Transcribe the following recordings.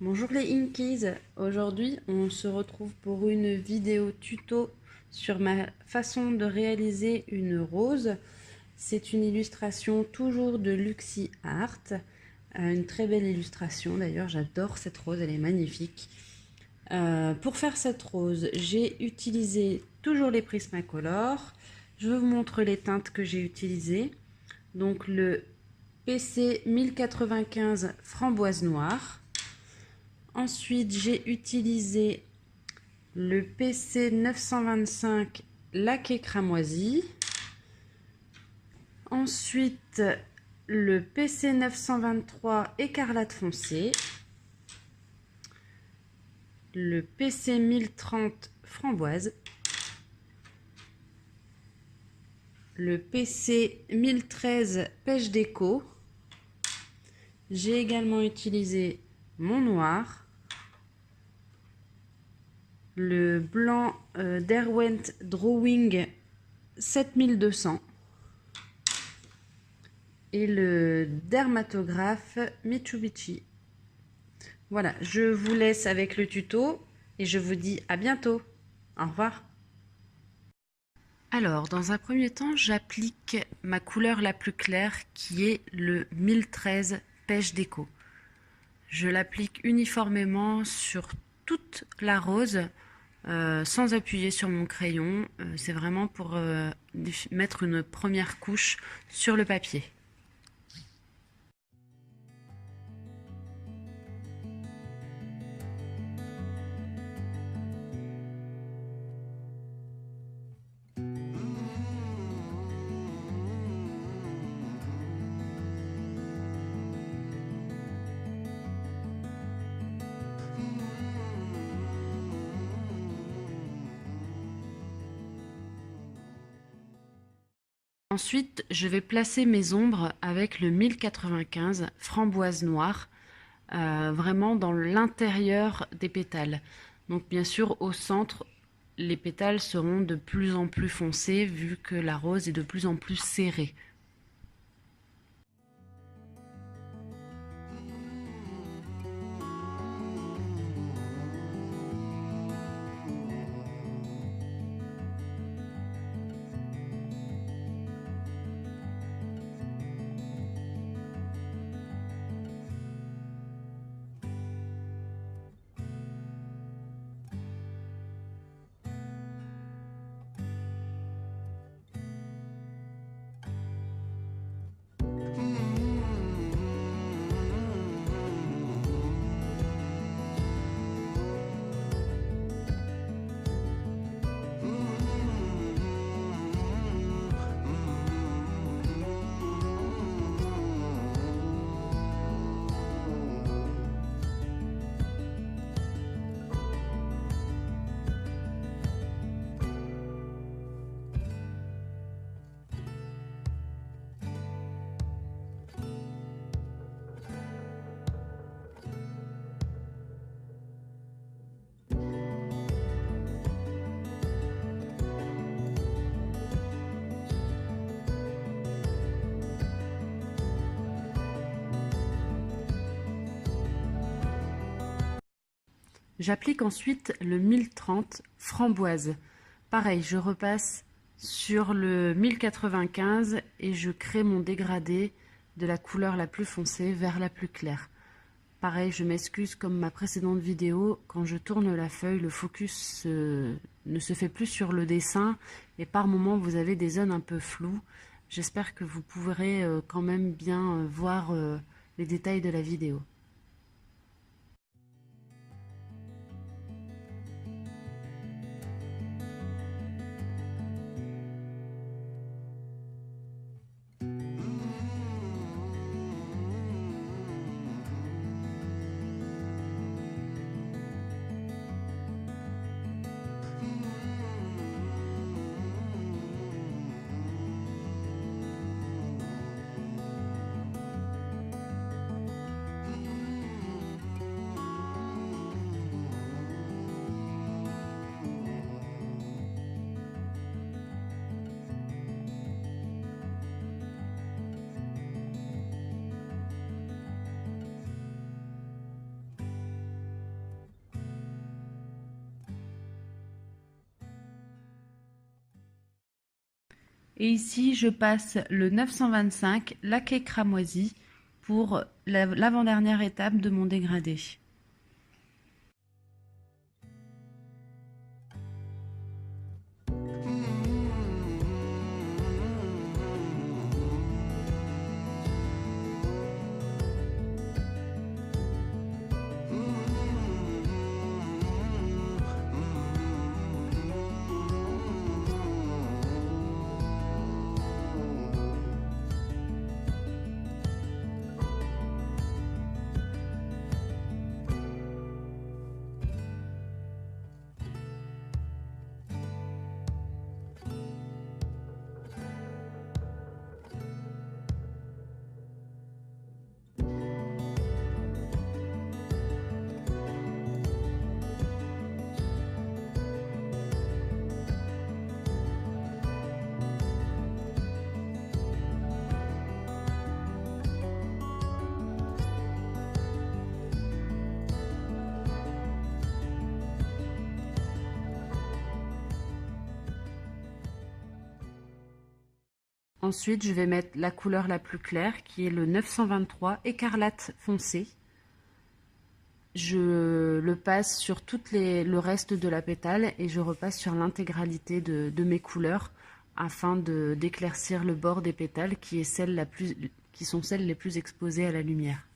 Bonjour les Inkies, aujourd'hui on se retrouve pour une vidéo tuto sur ma façon de réaliser une rose. C'est une illustration toujours de Luxi Art, une très belle illustration d'ailleurs, j'adore cette rose, elle est magnifique. Pour faire cette rose, j'ai utilisé toujours les Prismacolor. Je vous montre les teintes que j'ai utilisées. Donc le PC 1095 framboise noire. Ensuite, j'ai utilisé le PC 925 laqué cramoisi. Ensuite, le PC 923 écarlate foncé. Le PC 1030 framboise. Le PC 1013 pêche déco. J'ai également utilisé mon noir, le blanc Derwent Drawing 7200 et le dermatographe Mitsubishi. Voilà, je vous laisse avec le tuto et je vous dis à bientôt. Au revoir. Alors, dans un premier temps, j'applique ma couleur la plus claire qui est le 1013 pêche déco. Je l'applique uniformément sur toute la rose sans appuyer sur mon crayon. C'est vraiment pour mettre une première couche sur le papier. Ensuite, je vais placer mes ombres avec le 1095 framboise noire, vraiment dans l'intérieur des pétales. Donc bien sûr, au centre, les pétales seront de plus en plus foncés vu que la rose est de plus en plus serrée. J'applique ensuite le 1030 framboise. Pareil, je repasse sur le 1095 et je crée mon dégradé de la couleur la plus foncée vers la plus claire. Pareil, je m'excuse comme ma précédente vidéo, quand je tourne la feuille, le focus ne se fait plus sur le dessin et par moments vous avez des zones un peu floues. J'espère que vous pourrez quand même bien voir les détails de la vidéo. Et ici, je passe le 925 laqué cramoisi pour l'avant-dernière étape de mon dégradé. Ensuite, je vais mettre la couleur la plus claire qui est le 923 écarlate foncé. Je le passe sur le reste de la pétale et je repasse sur l'intégralité de mes couleurs afin d'éclaircir le bord des pétales qui sont celles les plus exposées à la lumière.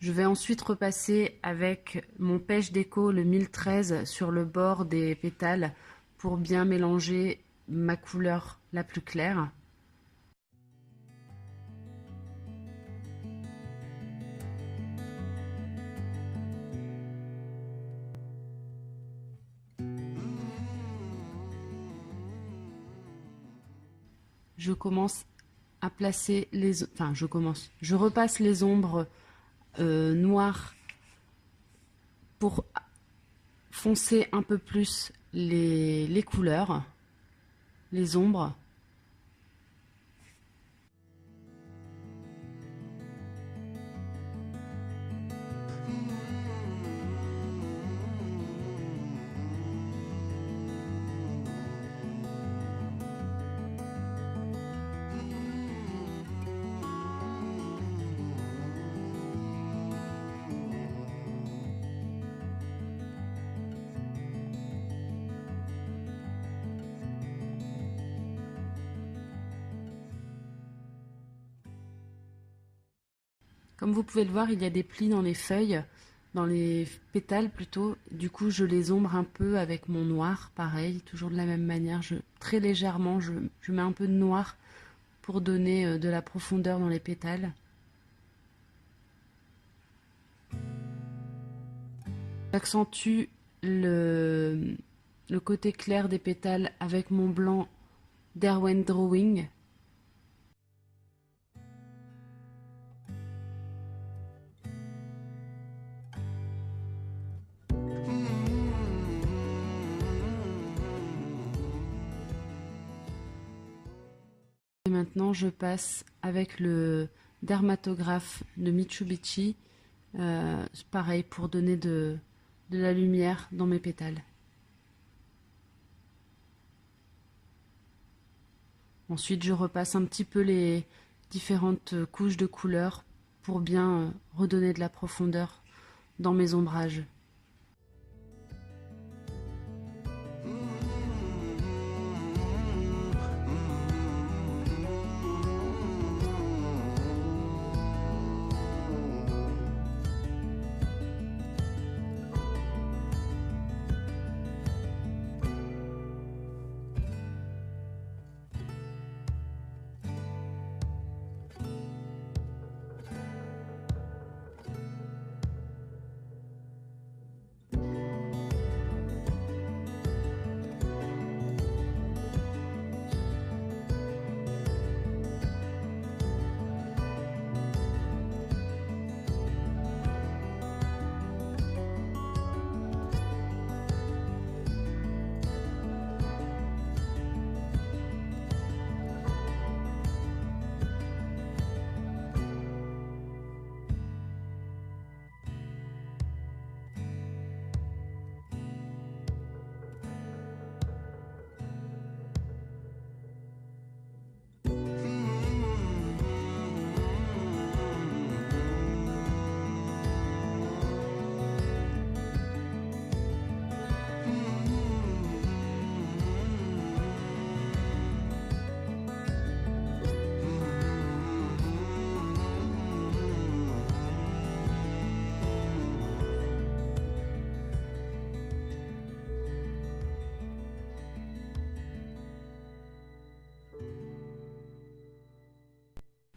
Je vais ensuite repasser avec mon pêche déco, le 1013, sur le bord des pétales pour bien mélanger ma couleur la plus claire. Je commence à placer je repasse les ombres noires pour foncer un peu plus les couleurs, les ombres. Comme vous pouvez le voir, il y a des plis dans les feuilles, dans les pétales plutôt. Du coup, je les ombre un peu avec mon noir, pareil, toujours de la même manière. Très légèrement, je mets un peu de noir pour donner de la profondeur dans les pétales. J'accentue le côté clair des pétales avec mon blanc d'Erwen Drawing. Et maintenant, je passe avec le dermatographe de Mitsubishi, pareil pour donner de la lumière dans mes pétales. Ensuite, je repasse un petit peu les différentes couches de couleurs pour bien redonner de la profondeur dans mes ombrages.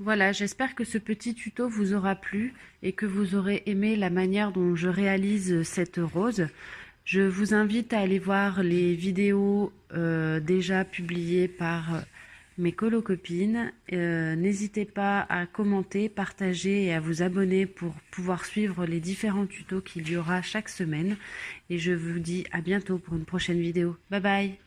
Voilà, j'espère que ce petit tuto vous aura plu et que vous aurez aimé la manière dont je réalise cette rose. Je vous invite à aller voir les vidéos déjà publiées par mes colocopines. N'hésitez pas à commenter, partager et à vous abonner pour pouvoir suivre les différents tutos qu'il y aura chaque semaine. Et je vous dis à bientôt pour une prochaine vidéo. Bye bye!